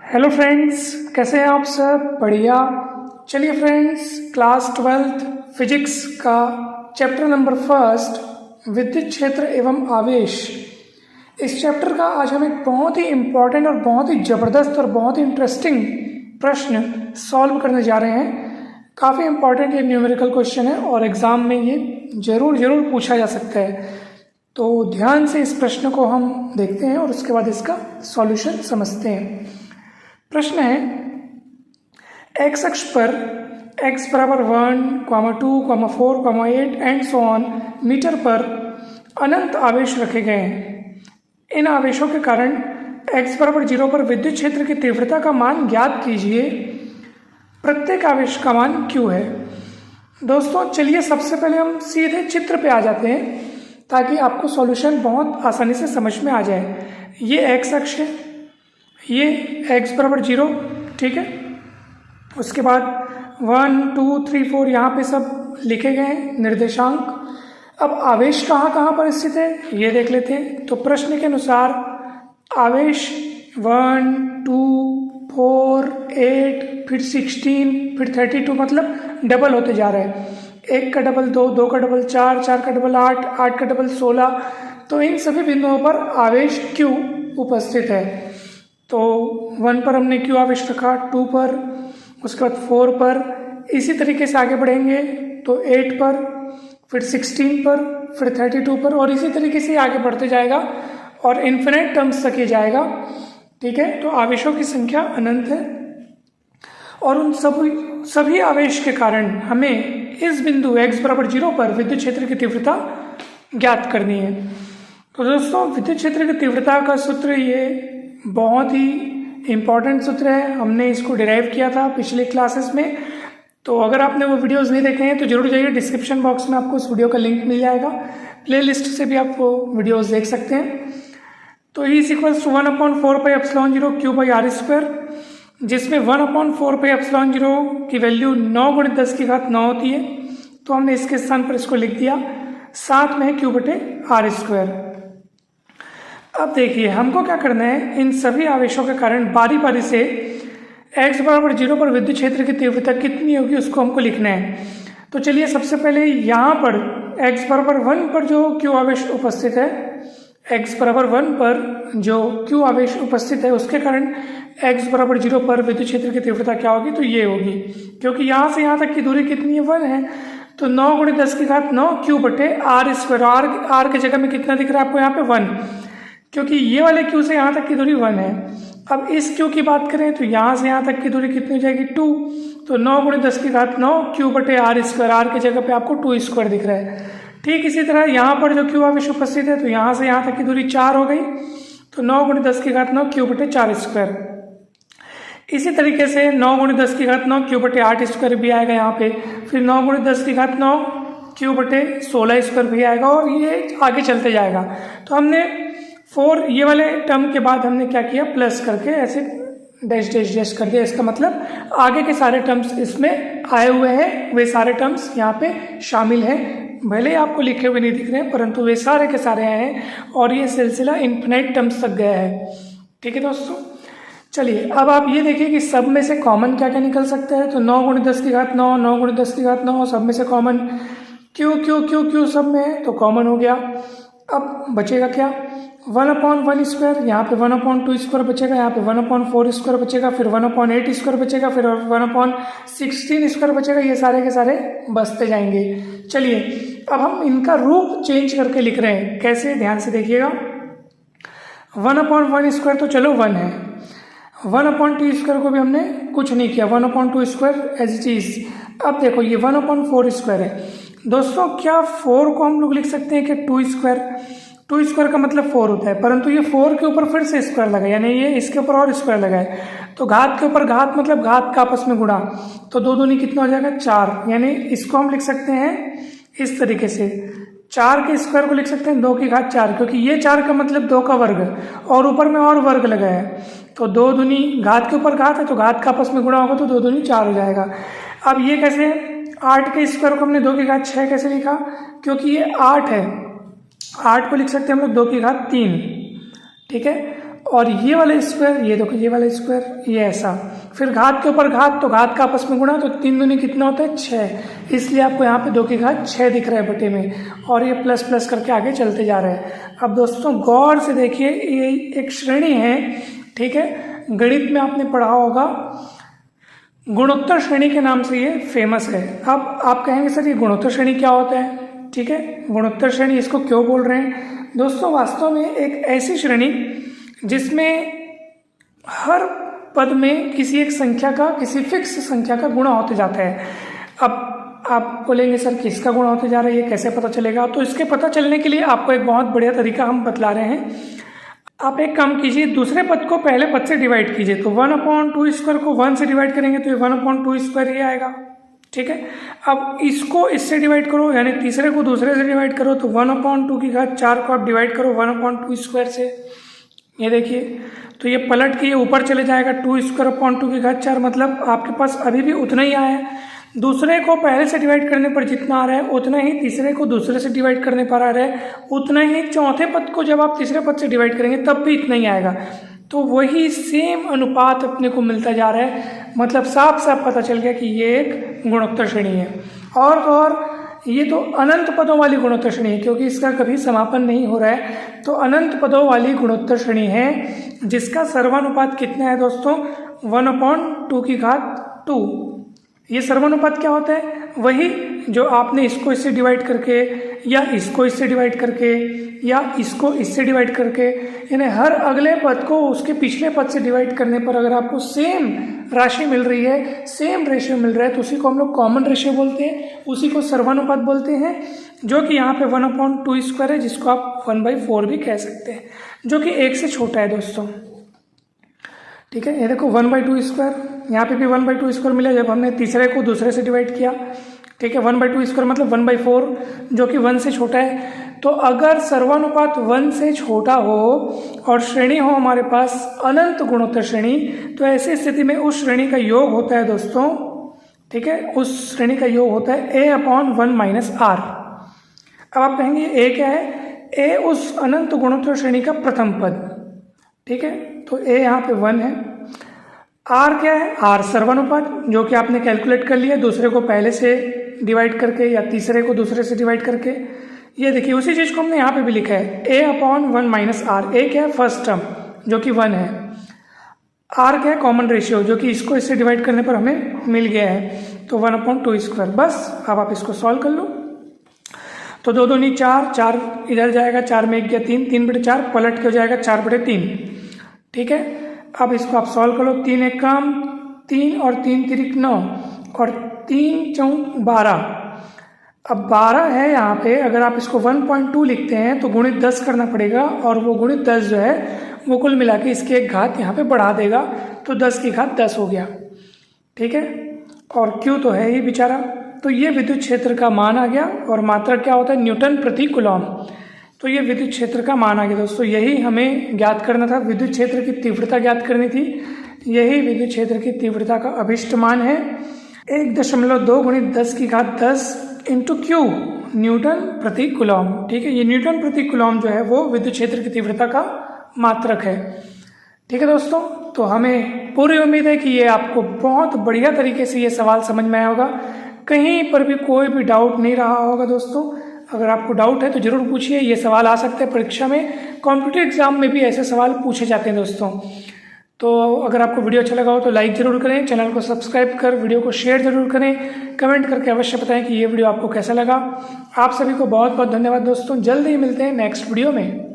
Hello friends, कैसे हैं आप सब? बढ़िया। चलिए फ्रेंड्स, क्लास 12th फिजिक्स का चैप्टर नंबर फर्स्ट विद्युत क्षेत्र एवं आवेश, इस चैप्टर का आज हम एक बहुत ही इम्पोर्टेंट और बहुत ही ज़बरदस्त और बहुत ही इंटरेस्टिंग प्रश्न सॉल्व करने जा रहे हैं। काफ़ी इम्पोर्टेंट ये न्यूमेरिकल क्वेश्चन है और एग्ज़ाम में ये ज़रूर पूछा जा सकता है। तो ध्यान से इस प्रश्न को हम देखते हैं और उसके बाद इसका सॉल्यूशन समझते हैं। प्रश्न है, एक्स अक्ष पर x बराबर 1, 2, 4, 8 एंड सो ऑन मीटर पर अनंत आवेश रखे गए हैं। इन आवेशों के कारण x बराबर 0 पर विद्युत क्षेत्र की तीव्रता का मान ज्ञात कीजिए। प्रत्येक आवेश का मान q है। दोस्तों चलिए सबसे पहले हम सीधे चित्र पे आ जाते हैं ताकि आपको सॉल्यूशन बहुत आसानी से समझ में आ जाए। ये x अक्ष है, ये x बराबर 0, ठीक है। उसके बाद 1, 2, 3, 4 यहाँ पे सब लिखे गए हैं निर्देशांक। अब आवेश कहाँ कहाँ पर स्थित है ये देख लेते हैं। तो प्रश्न के अनुसार आवेश 1, 2, 4, 8, फिर 16, फिर 32 मतलब डबल होते जा रहे हैं। 1 का डबल 2, 2 का डबल 4, 4 का डबल 8, 8 का डबल 16। तो इन सभी बिंदुओं पर आवेश Q उपस्थित है। तो 1 पर हमने Q आवेश रखा, 2 पर, उसके बाद 4 पर, इसी तरीके से आगे बढ़ेंगे तो 8 पर, फिर 16 पर, फिर 32 पर और इसी तरीके से आगे बढ़ते जाएगा और इन्फिनिट टर्म्स तक ये जाएगा, ठीक है। तो आवेशों की संख्या अनंत है और उन सभी आवेश के कारण हमें इस बिंदु x बराबर 0 पर विद्युत क्षेत्र की तीव्रता ज्ञात करनी है। तो दोस्तों विद्युत क्षेत्र की तीव्रता का सूत्र ये बहुत ही इम्पॉर्टेंट सूत्र है। हमने इसको डिराइव किया था पिछले क्लासेस में। तो अगर आपने वो वीडियोस नहीं देखे हैं तो जरूर जाइए, डिस्क्रिप्शन बॉक्स में आपको उस वीडियो का लिंक मिल जाएगा। प्लेलिस्ट से भी आप वो वीडियोस देख सकते हैं। तो E = 1/4πε0 Q/r², जिसमें 1/4πε0 की वैल्यू 9 × 10⁹ होती है। तो हमने इसके स्थान पर इसको लिख दिया। साथ में Q/r²। अब देखिए हमको क्या करना है, इन सभी आवेशों के कारण बारी बारी से x बराबर 0 पर विद्युत क्षेत्र की तीव्रता कितनी होगी उसको हमको लिखना है। तो चलिए सबसे पहले यहाँ पर x बराबर 1 पर जो q आवेश उपस्थित है, x बराबर 1 पर जो q आवेश उपस्थित है उसके कारण x बराबर 0 पर विद्युत क्षेत्र की तीव्रता क्या होगी, तो ये होगी। क्योंकि यहाँ से यहाँ तक की दूरी कितनी है, 1 है। तो 9 × 10⁹ Q/r²। r की जगह में कितना दिख रहा है आपको यहाँ पे 1, क्योंकि ये वाले Q से यहाँ तक की दूरी 1 है। अब इस Q की बात करें तो यहाँ से यहाँ तक की दूरी कितनी हो जाएगी, 2। तो 9 × 10⁹ Q/r²। r की जगह पे आपको 2² दिख रहा है। ठीक इसी तरह यहाँ पर जो Q आवेश उपस्थित है तो यहाँ से यहाँ तक की दूरी 4 हो गई। तो 9 × 10⁹ Q/4²। इसी तरीके से 9 × 10⁹ Q/8² भी आएगा यहाँ पे। फिर 9 × 10⁹ Q/16² भी आएगा और ये आगे चलते जाएगा। तो हमने 4 ये वाले टर्म के बाद हमने क्या किया, प्लस करके ऐसे डैश डैश डैश कर दिया। इसका मतलब आगे के सारे टर्म्स इसमें आए हुए हैं, वे सारे टर्म्स यहाँ पे शामिल हैं। भले ही आपको लिखे हुए नहीं दिख रहे हैं परंतु वे सारे के सारे आए हैं और ये सिलसिला इन्फिनिट टर्म्स तक गया है, ठीक है दोस्तों। चलिए अब आप ये देखिए कि सब में से कॉमन क्या क्या निकल सकता है। तो 9 × 10⁹ 9 × 10⁹ सब में से कॉमन Q सब में है तो कॉमन हो गया। अब बचेगा क्या, 1/1²। यहाँ पे 1/2² बचेगा, यहाँ पे 1/4² बचेगा, फिर 1/8² बचेगा, फिर 1/16² बचेगा। ये सारे के सारे बचते जाएंगे। चलिए अब हम इनका रूप चेंज करके लिख रहे हैं। कैसे, ध्यान से देखिएगा। 1/1² तो चलो 1 है, 1/2² को भी हमने कुछ नहीं किया, 1/2² एज इट इज। अब देखो ये 1/4² है। दोस्तों क्या 4 को हम लोग लिख सकते हैं कि 2² का मतलब 4 होता है, परंतु ये 4 के ऊपर फिर से स्क्वायर लगा, यानी ये इसके ऊपर और स्क्वायर लगा है। तो घात के ऊपर घात मतलब घात का आपस में गुणा। तो 2 दूनी कितना हो जाएगा, 4। यानी इसको हम लिख सकते हैं इस तरीके से, 4 के स्क्वायर को लिख सकते हैं 2 की घात 4, क्योंकि ये 4 का मतलब 2 का वर्ग और ऊपर में और वर्ग लगा है। तो 2 दूनी घात के ऊपर घात है तो घात का आपस में गुणा होगा तो 2 दूनी 4 हो जाएगा। अब ये कैसे, 8 के स्क्वायर को हमने 2 की घात 6 कैसे लिखा, क्योंकि ये 8 है, 8 को लिख सकते हैं हम लोग 2 की घात 3, ठीक है। और ये वाला स्क्वायर, ये देखो ये वाला स्क्वायर, ये ऐसा, फिर घात के ऊपर घात, तो घात का आपस में गुणा, तो 3 दूनी कितना होता है 6, इसलिए आपको यहाँ पे 2 की घात 6 दिख रहा है बटे में, और ये प्लस प्लस करके आगे चलते जा रहे हैं। अब दोस्तों गौर से देखिए, ये एक श्रेणी है, ठीक है, गणित में आपने पढ़ा होगा, गुणोत्तर श्रेणी के नाम से ये फेमस है। अब आप कहेंगे सर ये गुणोत्तर श्रेणी क्या होता है, ठीक है, गुणोत्तर श्रेणी इसको क्यों बोल रहे हैं दोस्तों? वास्तव में एक ऐसी श्रेणी जिसमें हर पद में किसी एक संख्या का, किसी फिक्स संख्या का गुणा होते जाता है। अब आप बोलेंगे सर किसका गुणा होते जा रहा है, ये कैसे पता चलेगा? तो इसके पता चलने के लिए आपको एक बहुत बढ़िया तरीका हम बतला रहे हैं। आप एक काम कीजिए, दूसरे पद को पहले पद से डिवाइड कीजिए, तो 1/2 स्क्वायर को 1 से डिवाइड करेंगे तो ये 1/2 स्क्वायर ही आएगा, ठीक है। अब इसको इससे डिवाइड करो, यानी तीसरे को दूसरे से डिवाइड करो, तो 1/2 की घात 4 को आप डिवाइड करो 1/2 स्क्वायर से, ये देखिए, तो ये पलट के ये ऊपर चले जाएगा 2 स्क्वायर अपॉन 2 की घात 4, मतलब आपके पास अभी भी उतना ही आया है। दूसरे को पहले से डिवाइड करने पर जितना आ रहा है उतना ही तीसरे को दूसरे से डिवाइड करने पर आ रहा है, उतना ही चौथे पद को जब आप तीसरे पद से डिवाइड करेंगे तब भी इतना ही आएगा। तो वही सेम अनुपात अपने को मिलता जा रहा है, मतलब साफ साफ पता चल गया कि ये एक गुणोत्तर श्रेणी है। और ये तो अनंत पदों वाली गुणोत्तर श्रेणी है, क्योंकि इसका कभी समापन नहीं हो रहा है, तो अनंत पदों वाली गुणोत्तर श्रेणी है जिसका सर्वानुपात कितना है दोस्तों, 1/2 की घात 2। ये सर्वानुपात क्या होता है? वही जो आपने इसको इससे डिवाइड करके, या इसको इससे डिवाइड करके, या इसको इससे डिवाइड करके, यानी हर अगले पद को उसके पिछले पद से डिवाइड करने पर अगर आपको सेम राशि मिल रही है, सेम रेशियो मिल रहा है, तो उसी को हम लोग कॉमन रेशियो बोलते हैं, उसी को सर्वानुपात बोलते हैं, जो कि यहाँ पे 1/2 स्क्वायर है, जिसको आप 1/4 भी कह सकते हैं, जो कि 1 से छोटा है दोस्तों, ठीक है। ये देखो 1/2 स्क्वायर, यहाँ पे भी 1/2 स्क्वायर मिला जब हमने तीसरे को दूसरे से डिवाइड किया, ठीक है। 1/2 स्क्वायर मतलब 1/4, जो कि 1 से छोटा है। तो अगर सर्वानुपात 1 से छोटा हो और श्रेणी हो हमारे पास अनंत गुणोत्तर श्रेणी, तो ऐसी स्थिति में उस श्रेणी का योग होता है दोस्तों, ठीक है, उस श्रेणी का योग होता है a/1 - r। अब आप कहेंगे a क्या है? a उस अनंत गुणोत्तर श्रेणी का प्रथम पद, ठीक है, तो a यहाँ पे 1 है। r क्या है? r सर्वानुपात, जो कि आपने कैलकुलेट कर लिया, दूसरे को पहले से डिवाइड करके या तीसरे को दूसरे से डिवाइड करके। ये देखिए उसी चीज़ को हमने यहाँ पे भी लिखा है, a/1 - r। a क्या है? फर्स्ट टर्म, जो कि 1 है। r क्या है? कॉमन रेशियो, जो कि इसको इससे डिवाइड करने पर हमें मिल गया है, तो 1/2 स्क्वायर। बस अब आप इसको सॉल्व कर लो, तो 2 दूनी 4, 4 इधर जाएगा, 4 में 1 गया 3, 3/4 पलट के हो जाएगा 4/3, ठीक है। अब इसको आप सॉल्व कर लो, 3 एक काम 3 और 3 तिरिक 9 और 3 चौक 12। अब 12 है यहाँ पे, अगर आप इसको 1.2 लिखते हैं तो गुणित 10 करना पड़ेगा, और वो गुणित 10 जो है वो कुल मिला के इसकी एक घात यहाँ पे बढ़ा देगा, तो 10 की घात 10 हो गया, ठीक है। और Q तो है ही बेचारा, तो ये विद्युत क्षेत्र का मान आ गया, और मात्रा क्या होता है? न्यूटन प्रति कूलॉम। तो ये विद्युत क्षेत्र का मान आ गया दोस्तों, यही हमें ज्ञात करना था, विद्युत क्षेत्र की तीव्रता ज्ञात करनी थी, यही विद्युत क्षेत्र की तीव्रता का अभिष्ट मान है। 1.2 × 10 की घात 10 इंटू Q, न्यूटन प्रति कूलॉम, ठीक है। ये न्यूटन प्रति कूलॉम जो है वो विद्युत क्षेत्र की तीव्रता का मात्रक है, ठीक है दोस्तों। तो हमें पूरी उम्मीद है कि ये आपको बहुत बढ़िया तरीके से ये सवाल समझ में आया होगा, कहीं पर भी कोई भी डाउट नहीं रहा होगा दोस्तों। अगर आपको डाउट है तो ज़रूर पूछिए, ये सवाल आ सकते हैं परीक्षा में, कॉम्पिटिटिव एग्जाम में भी ऐसे सवाल पूछे जाते हैं दोस्तों। तो अगर आपको वीडियो अच्छा लगा हो तो लाइक ज़रूर करें, चैनल को सब्सक्राइब कर वीडियो को शेयर ज़रूर करें, कमेंट करके अवश्य बताएं कि ये वीडियो आपको कैसा लगा। आप सभी को बहुत बहुत धन्यवाद दोस्तों, जल्द ही मिलते हैं नेक्स्ट वीडियो में।